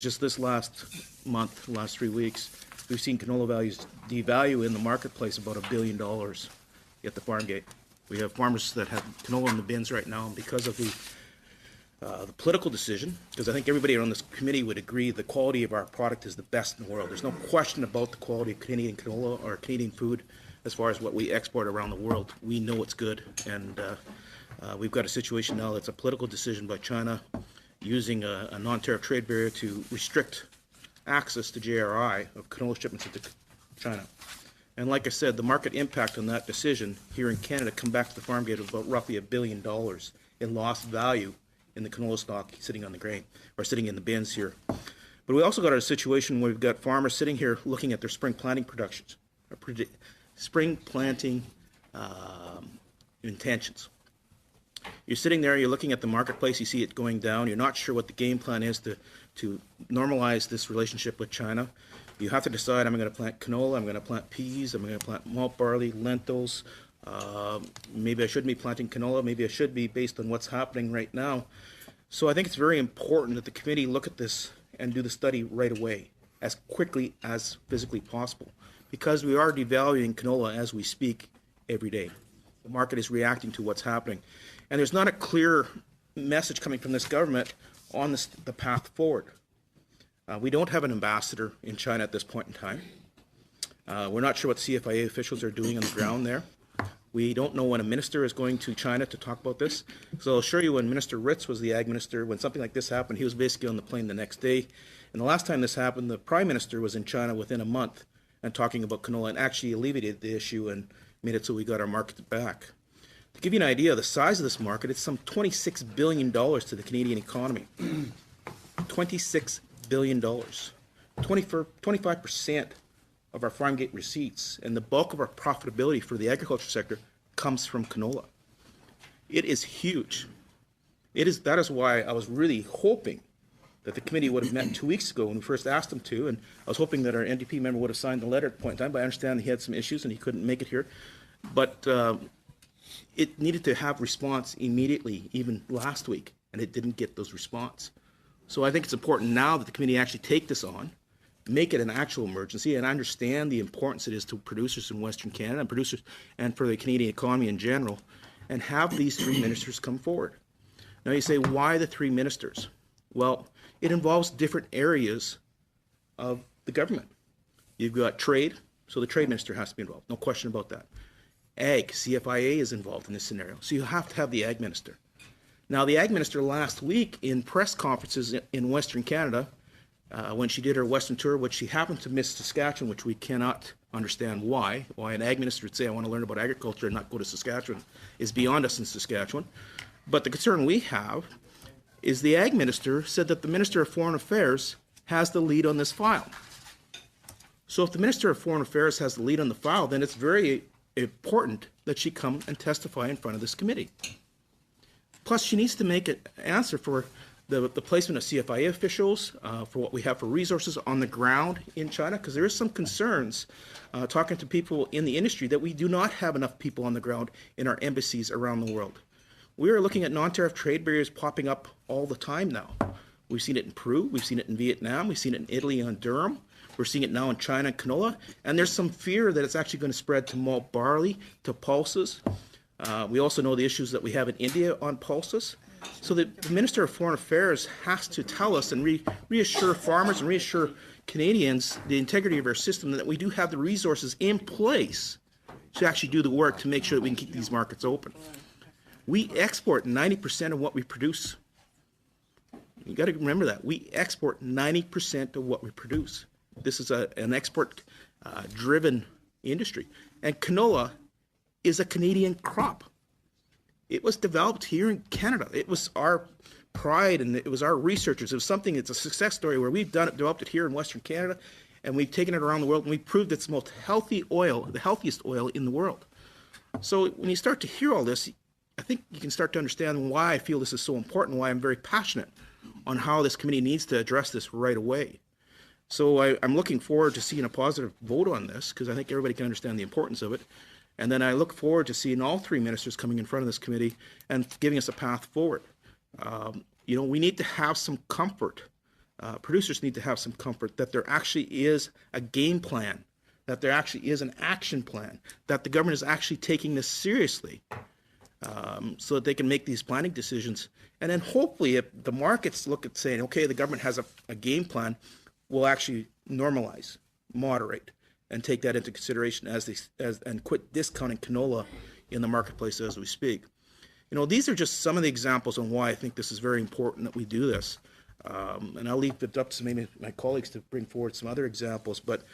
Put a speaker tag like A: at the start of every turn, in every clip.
A: Just this last month, last 3 weeks, we've seen canola values devalue in the marketplace about $1 billion at the farm gate. We have farmers that have canola in the bins right now, and because of the political decision, because I think everybody on this committee would agree the quality of our product is the best in the world. There's no question about the quality of Canadian canola or Canadian food as far as what we export around the world. We know it's good, and we've got a situation now that's a political decision by China using a non-tariff trade barrier to restrict access to JRI of canola shipments into China. And like I said, the market impact on that decision here in Canada come back to the farm gate of about roughly $1 billion in lost value in the canola stock sitting on the grain, or sitting in the bins here. But we also got a situation where we've got farmers sitting here looking at their spring planting productions, spring planting intentions. You're sitting there, you're looking at the marketplace, you see it going down, you're not sure what the game plan is to normalize this relationship with China. You have to decide, am I going to plant canola, I'm going to plant peas, I'm going to plant malt barley, lentils, maybe I shouldn't be planting canola, maybe I should be based on what's happening right now. So I think it's very important that the committee look at this and do the study right away, as quickly as physically possible, because we are devaluing canola as we speak every day. The market is reacting to what's happening. And there's not a clear message coming from this government on the path forward. We don't have an ambassador in China at this point in time. We're not sure what CFIA officials are doing on the ground there. We don't know when a minister is going to China to talk about this. So I'll assure you, when Minister Ritz was the ag minister, when something like this happened, he was basically on the plane the next day. And the last time this happened, the Prime Minister was in China within a month and talking about canola, and actually alleviated the issue and made it so we got our market back. To give you an idea of the size of this market, it's some $26 billion to the Canadian economy. $26 billion. 25% of our farm gate receipts, and the bulk of our profitability for the agriculture sector comes from canola. It is huge. That is why I was really hoping that the committee would have met 2 weeks ago when we first asked them to, and I was hoping that our NDP member would have signed the letter at the point in time, but I understand he had some issues and he couldn't make it here. But it needed to have response immediately, even last week, and it didn't get those response. So I think it's important now that the committee actually take this on, make it an actual emergency, and understand the importance it is to producers in Western Canada and producers and for the Canadian economy in general, and have these three ministers come forward. Now you say, why the three ministers? Well, it involves different areas of the government. You've got trade, so the trade minister has to be involved, no question about that. Ag, CFIA is involved in this scenario, so you have to have the ag minister. Now the ag minister last week in press conferences in Western Canada, when she did her Western tour, which she happened to miss Saskatchewan, which we cannot understand why an ag minister would say, I want to learn about agriculture and not go to Saskatchewan, is beyond us in Saskatchewan. But the concern we have is the ag minister said that the Minister of Foreign Affairs has the lead on this file. So if the Minister of Foreign Affairs has the lead on the file, then it's very important that she come and testify in front of this committee. Plus, she needs to make an answer for the placement of CFIA officials, for what we have for resources on the ground in China, because there is some concerns, talking to people in the industry, that we do not have enough people on the ground in our embassies around the world. We are looking at non-tariff trade barriers popping up all the time now. We've seen it in Peru, we've seen it in Vietnam, we've seen it in Italy on durum, we're seeing it now in China and canola, and there's some fear that it's actually going to spread to malt barley, to pulses. We also know the issues that we have in India on pulses. So the Minister of Foreign Affairs has to tell us and reassure farmers and reassure Canadians the integrity of our system, that we do have the resources in place to actually do the work to make sure that we can keep these markets open. We export 90% of what we produce. You got to remember that. We export 90% of what we produce. This is an export-driven industry. And canola is a Canadian crop. It was developed here in Canada. It was our pride, and it was our researchers. It was something, it's a success story where we've developed it here in Western Canada, and we've taken it around the world, and we proved it's the most healthy oil, the healthiest oil in the world. So when you start to hear all this, I think you can start to understand why I feel this is so important, why I'm very passionate on how this committee needs to address this right away. So I'm looking forward to seeing a positive vote on this, because I think everybody can understand the importance of it. And then I look forward to seeing all three ministers coming in front of this committee and giving us a path forward. We need to have some comfort producers need to have some comfort that there actually is a game plan, that there actually is an action plan, that the government is actually taking this seriously, so that they can make these planning decisions. And then hopefully if the markets look at saying, okay, the government has a game plan, we'll actually normalize, moderate, and take that into consideration and quit discounting canola in the marketplace as we speak. These are just some of the examples on why I think this is very important that we do this. And I'll leave it up to maybe my colleagues to bring forward some other examples, but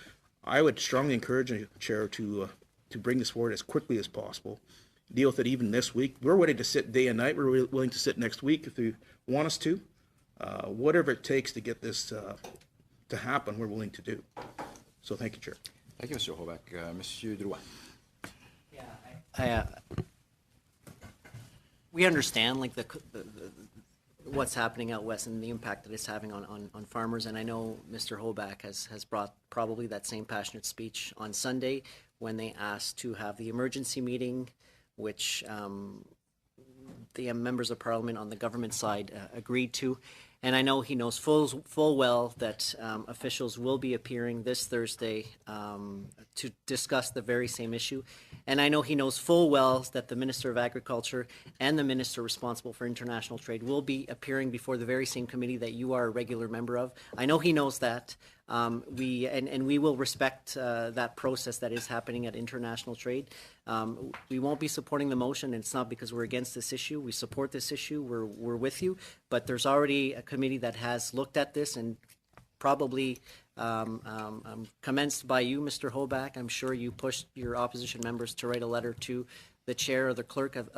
A: I would strongly encourage the Chair to bring this forward as quickly as possible, deal with it even this week. We're ready to sit day and night. We're willing to sit next week if you want us to. Whatever it takes to get this to happen, we're willing to do. So thank you, Chair.
B: Thank you, Mr. Hoback. Monsieur Drouin.
C: Yeah, we understand like the what's happening out west and the impact that it's having on farmers. And I know Mr. Hoback has brought probably that same passionate speech on Sunday when they asked to have the emergency meeting, which the members of Parliament on the government side agreed to. And I know he knows full well that officials will be appearing this Thursday to discuss the very same issue. And I know he knows full well that the Minister of Agriculture and the Minister responsible for international trade will be appearing before the very same committee that you are a regular member of. I know he knows that. We will respect that process that is happening at international trade. We won't be supporting the motion, and it's not because we're against this issue. We support this issue. We're with you. But there's already a committee that has looked at this and probably commenced by you, Mr. Hoback. I'm sure you pushed your opposition members to write a letter to the chair or the clerk of,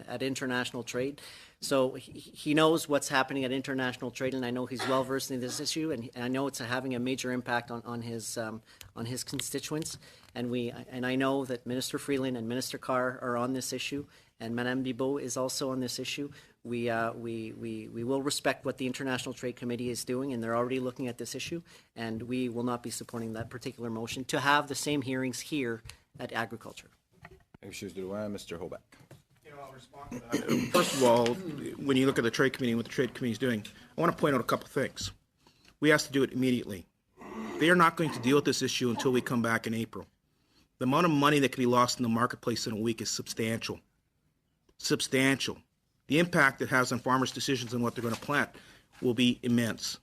C: at international trade. So he knows what's happening at international trade, and I know he's well versed in this issue, and I know it's having a major impact on his constituents. And I know that Minister Freeland and Minister Carr are on this issue, and Madame Bibeau is also on this issue. We will respect what the International Trade Committee is doing, and they're already looking at this issue, and we will not be supporting that particular motion to have the same hearings here at Agriculture.
B: Mr. Drouin, Mr. Hoback.
A: I'll respond to that. First of all, when you look at the Trade Committee and what the Trade Committee is doing, I want to point out a couple of things. We have to do it immediately. They are not going to deal with this issue until we come back in April. The amount of money that can be lost in the marketplace in a week is substantial. Substantial. The impact it has on farmers' decisions on what they're going to plant will be immense.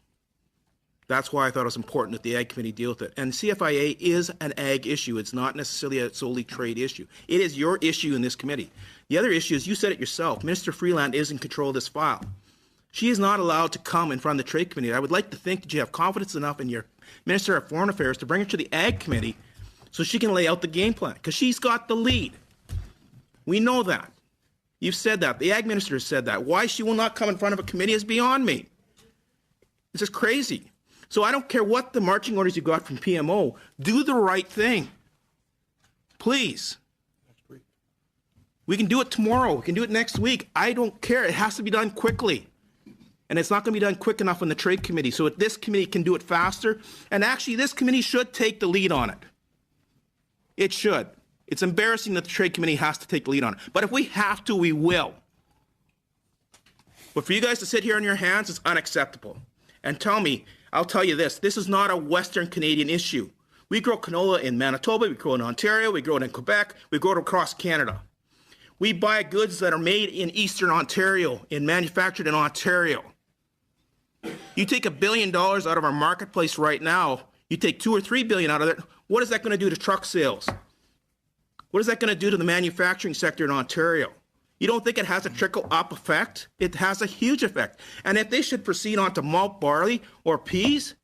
A: That's why I thought it was important that the Ag Committee deal with it. And CFIA is an ag issue. It's not necessarily a solely trade issue. It is your issue in this committee. The other issue is, you said it yourself, Minister Freeland is in control of this file. She is not allowed to come in front of the Trade Committee. I would like to think that you have confidence enough in your Minister of Foreign Affairs to bring her to the Ag Committee so she can lay out the game plan, because she's got the lead. We know that. You've said that. The Ag Minister has said that. Why she will not come in front of a committee is beyond me. It's just crazy. So I don't care what the marching orders you got from PMO. Do the right thing. Please. We can do it tomorrow. We can do it next week. I don't care. It has to be done quickly. And it's not going to be done quick enough in the Trade Committee. So this committee can do it faster. And actually, this committee should take the lead on it. It should. It's embarrassing that the Trade Committee has to take the lead on it. But if we have to, we will. But for you guys to sit here on your hands is unacceptable. And tell me, I'll tell you this is not a Western Canadian issue. We grow canola in Manitoba, we grow it in Ontario, we grow it in Quebec, we grow it across Canada. We buy goods that are made in Eastern Ontario and manufactured in Ontario. You take $1 billion out of our marketplace right now, you take $2 or $3 billion out of it, what is that going to do to truck sales? What is that going to do to the manufacturing sector in Ontario? You don't think it has a trickle-up effect? It has a huge effect. And if they should proceed on to malt barley or peas,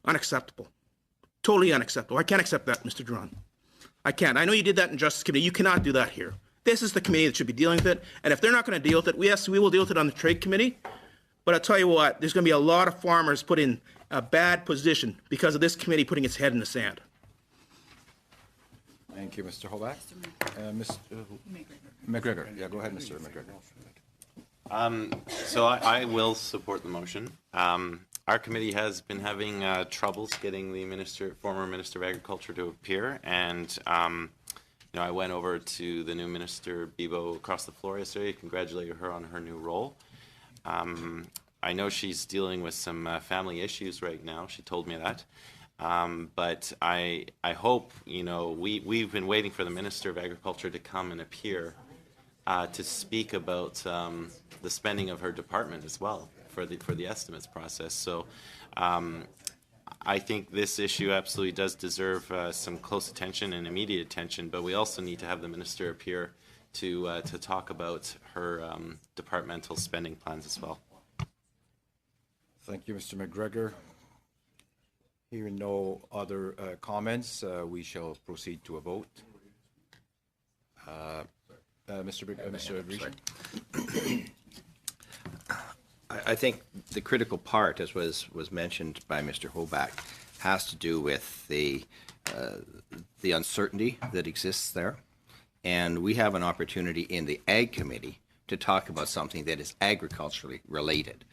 A: unacceptable. Totally unacceptable. I can't accept that, Mr. Drouin. I can't. I know you did that in Justice Committee. You cannot do that here. This is the committee that should be dealing with it. And if they're not going to deal with it, yes, we will deal with it on the Trade Committee. But I'll tell you what, there's going to be a lot of farmers put in a bad position because of this committee putting its head in the sand.
B: Thank you, Mr. Hoback. Mr. McGregor. Yeah, go ahead, Mr. McGregor.
D: So I will support the motion. Our committee has been having troubles getting the former Minister of Agriculture to appear, and I went over to the new Minister Bibeau across the floor yesterday, congratulated her on her new role. I know she's dealing with some family issues right now. She told me that. But I hope, we've been waiting for the Minister of Agriculture to come and appear to speak about the spending of her department as well for the estimates process. So I think this issue absolutely does deserve some close attention and immediate attention, but we also need to have the minister appear to talk about her departmental spending plans as well.
B: Thank you, Mr. McGregor. Hearing no other comments, we shall proceed to a vote. Mr. Richardson.
E: I think the critical part, as was mentioned by Mr. Hoback, has to do with the uncertainty that exists there. And we have an opportunity in the Ag Committee to talk about something that is agriculturally related.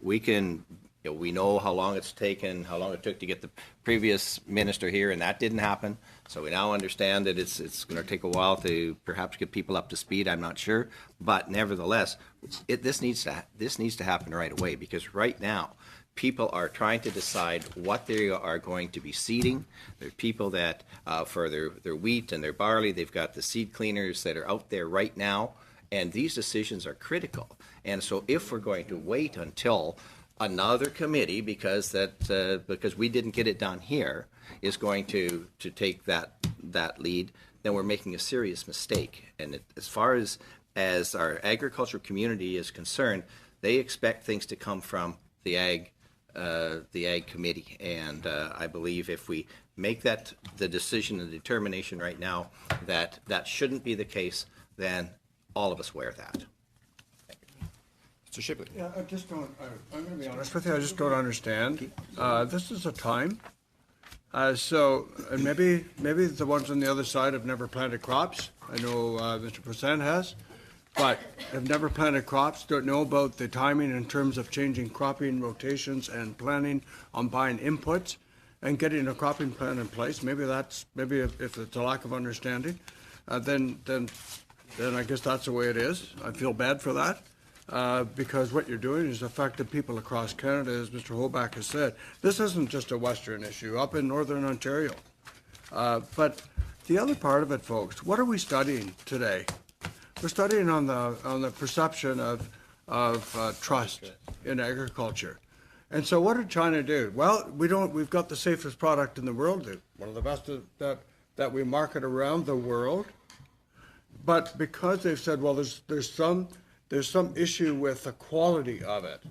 E: We know how long it's taken, how long it took to get the previous minister here, and that didn't happen. So we now understand that it's going to take a while to perhaps get people up to speed. I'm not sure, but nevertheless, this needs to happen right away, because right now people are trying to decide what they are going to be seeding. There are people that for their wheat and their barley, they've got the seed cleaners that are out there right now, and these decisions are critical. And so if we're going to wait until another committee, because we didn't get it done here, is going to take that lead, then we're making a serious mistake. And as far as our agriculture community is concerned, they expect things to come from the ag committee. And I believe if we make that the decision and determination right now that shouldn't be the case, then all of us wear that.
B: Mr. Shipley.
F: Yeah, I just don't, I'm going to be honest with you, I just don't understand. This is a time. And maybe the ones on the other side have never planted crops. I know Mr. Percent has, but have never planted crops, don't know about the timing in terms of changing cropping rotations and planning on buying inputs and getting a cropping plan in place. Maybe if it's a lack of understanding, then I guess that's the way it is. I feel bad for that. Because what you're doing is affecting people across Canada, as Mr. Hoback has said. This isn't just a Western issue, up in Northern Ontario. But the other part of it, folks, what are we studying today? We're studying on the perception of trust in agriculture. And so what did China do? Well, we've got the safest product in the world, one of the best that we market around the world. But because they've said, well, there's some issue with the quality of it.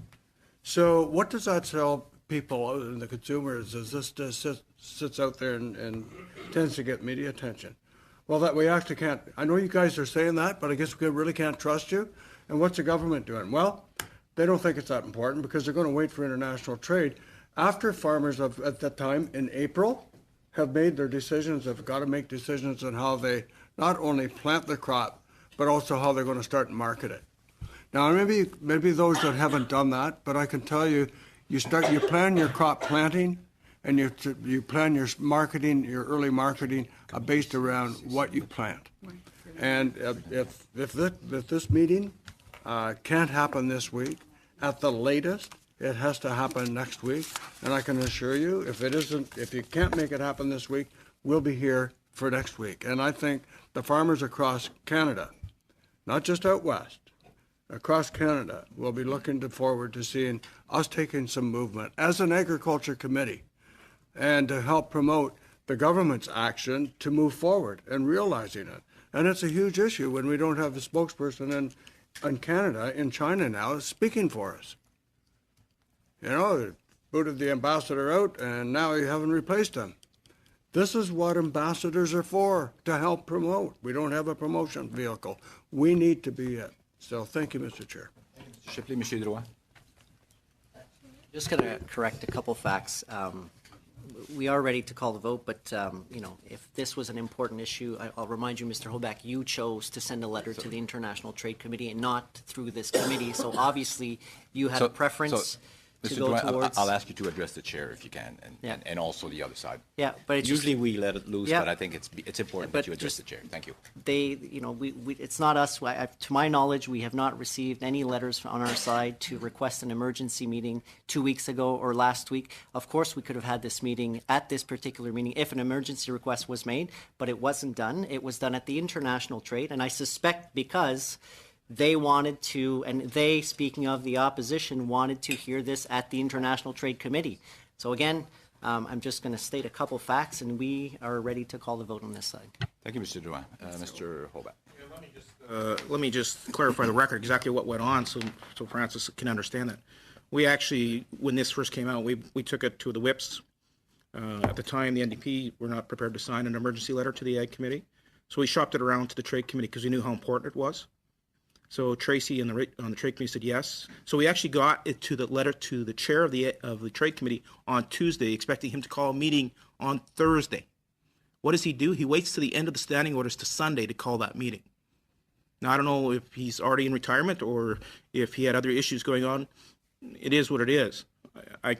F: So what does that tell people and the consumers as this just sits out there and tends to get media attention? Well, that we actually can't, I know you guys are saying that, but I guess we really can't trust you. And what's the government doing? Well, they don't think it's that important because they're going to wait for international trade. After farmers at that time in April have made their decisions, have got to make decisions on how they not only plant the crop, but also how they're going to start and market it. Now, maybe those that haven't done that, but I can tell you, you plan your crop planting, and you plan your marketing, your early marketing, based around what you plant. And if this meeting can't happen this week, at the latest, it has to happen next week. And I can assure you, if you can't make it happen this week, we'll be here for next week. And I think the farmers across Canada, not just out west, across Canada, will be looking forward to seeing us taking some movement as an agriculture committee and to help promote the government's action to move forward and realizing it. And it's a huge issue when we don't have a spokesperson in Canada, in China now, speaking for us. Booted the ambassador out and now you haven't replaced him. This is what ambassadors are for, to help promote. We don't have a promotion vehicle. We need to be it. So thank you, Mr. Chair.
B: Shipley, Monsieur Drouin.
C: Just going to correct a couple facts. We are ready to call the vote, but if this was an important issue, I'll remind you, Mr. Hoback, you chose to send a letter to the International Trade Committee and not through this committee. So obviously, you had a preference to
B: Mr.
C: go
B: Drouin,
C: towards.
B: I'll ask you to address the chair if you can,
C: Yeah.
B: and also the other side.
C: Yeah, but it's just-
B: Usually we let it loose,
C: Yeah.
B: but I think it's important
C: But
B: that you address
C: just-
B: the chair. Thank you.
C: they, it's not us. To my knowledge, we have not received any letters on our side to request an emergency meeting 2 weeks ago or last week. Of course, we could have had this meeting at this particular meeting if an emergency request was made, but it wasn't done. It was done at the international trade, and I suspect because they wanted to, and they, speaking of the opposition, wanted to hear this at the International Trade Committee. So again, I'm just going to state a couple facts, and we are ready to call the vote on this side.
B: Thank you, Mr. Drouin. Mr. Hobart.
A: Let me just clarify the record, exactly what went on, so Francis can understand that. We actually, when this first came out, we took it to the whips. At the time, the NDP were not prepared to sign an emergency letter to the Ag Committee, so we shopped it around to the Trade Committee because we knew how important it was. So Tracy on the Trade Committee said yes. So we actually got it to the letter to the chair of the Trade Committee on Tuesday, expecting him to call a meeting on Thursday. What does he do? He waits to the end of the standing orders to Sunday to call that meeting. Now, I don't know if he's already in retirement or if he had other issues going on. It is what it is.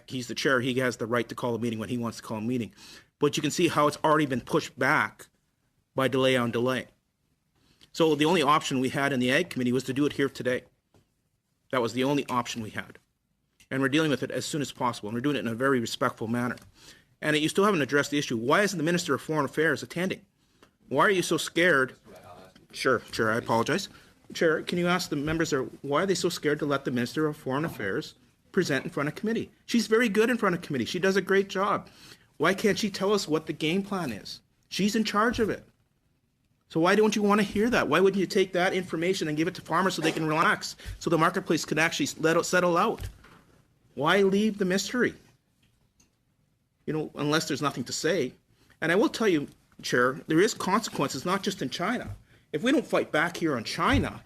A: He's the chair. He has the right to call a meeting when he wants to call a meeting. But you can see how it's already been pushed back by delay on delay. So the only option we had in the Ag Committee was to do it here today. That was the only option we had. And we're dealing with it as soon as possible. And we're doing it in a very respectful manner. And you still haven't addressed the issue. Why isn't the Minister of Foreign Affairs attending? Why are you so scared? Sure, I apologize. Chair, can you ask the members there, why are they so scared to let the Minister of Foreign Affairs present in front of committee? She's very good in front of committee. She does a great job. Why can't she tell us what the game plan is? She's in charge of it. So why don't you want to hear that? Why wouldn't you take that information and give it to farmers so they can relax, so the marketplace can actually settle out? Why leave the mystery? Unless there's nothing to say. And I will tell you, Chair, there is consequences, not just in China. If we don't fight back here on China,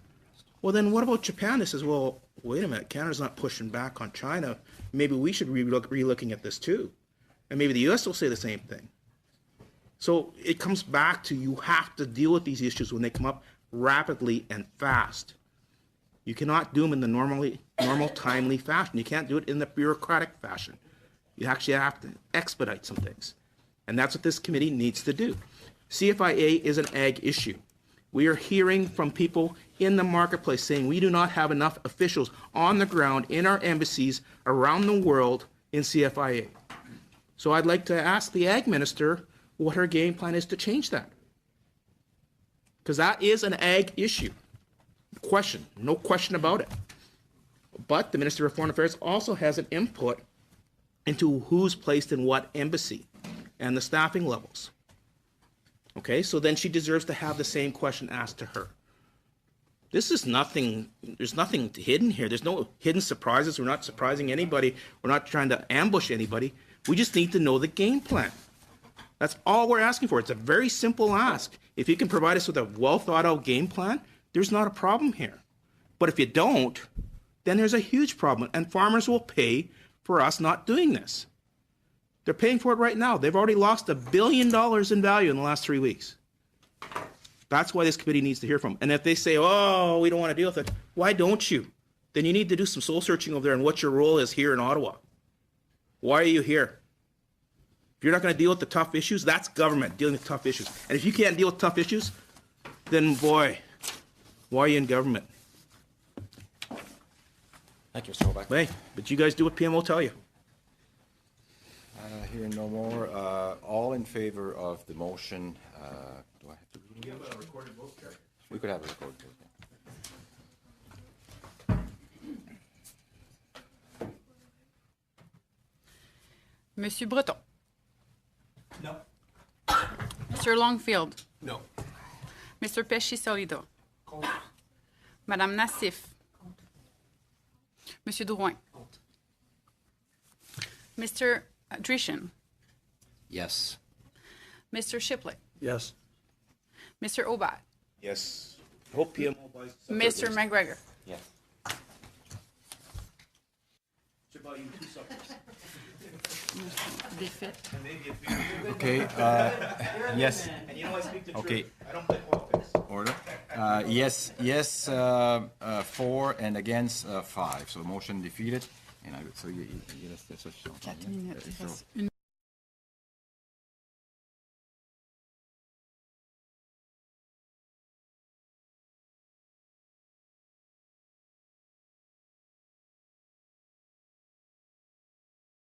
A: well, then what about Japan that says, well, wait a minute, Canada's not pushing back on China. Maybe we should be relooking at this too. And maybe the U.S. will say the same thing. So it comes back to you have to deal with these issues when they come up rapidly and fast. You cannot do them in the normal, timely fashion. You can't do it in the bureaucratic fashion. You actually have to expedite some things. And that's what this committee needs to do. CFIA is an ag issue. We are hearing from people in the marketplace saying we do not have enough officials on the ground in our embassies around the world in CFIA. So I'd like to ask the ag minister what her game plan is to change that. Because that is an ag issue. No question about it. But the Minister of Foreign Affairs also has an input into who's placed in what embassy and the staffing levels. Okay, so then she deserves to have the same question asked to her. This is nothing, there's nothing hidden here. There's no hidden surprises. We're not surprising anybody. We're not trying to ambush anybody. We just need to know the game plan. That's all we're asking for. It's a very simple ask. If you can provide us with a well thought out game plan, there's not a problem here. But if you don't, then there's a huge problem, and farmers will pay for us not doing this. They're paying for it right now. They've already lost $1 billion in value in the last 3 weeks. That's why this committee needs to hear from them. And if they say, oh, we don't want to deal with it, why don't you? Then you need to do some soul searching over there and what your role is here in Ottawa. Why are you here? If you're not going to deal with the tough issues, that's government dealing with tough issues. And if you can't deal with tough issues, then boy, why are you in government?
B: Thank you, Mr. Hobart.
A: Hey, but you guys do what PMO tell you.
B: Hearing no more, all in favor of the motion, do I have to read it? We have a recorded vote, Chair. We could have a recorded vote.
G: Monsieur Breton.
H: No.
G: Mr. Longfield.
H: No.
G: Mr. Pesci-Solido. Madame Nassif. Monsieur Drouin. Mr. Drishin.
E: Yes.
G: Mr. Shipley.
F: Yes.
G: Mr. Obat.
A: Yes. I hope PMO buys
G: Mr. McGregor.
D: Yes.
A: Should buy you 2 suppers.
G: They fit.
B: Okay, yes.
A: And you know I speak the
B: Okay.
A: truth. I don't play politics.
B: Order. Yes, 4 and against 5. So motion defeated. Et so, il reste ça sur
G: 4 minutes. Il reste une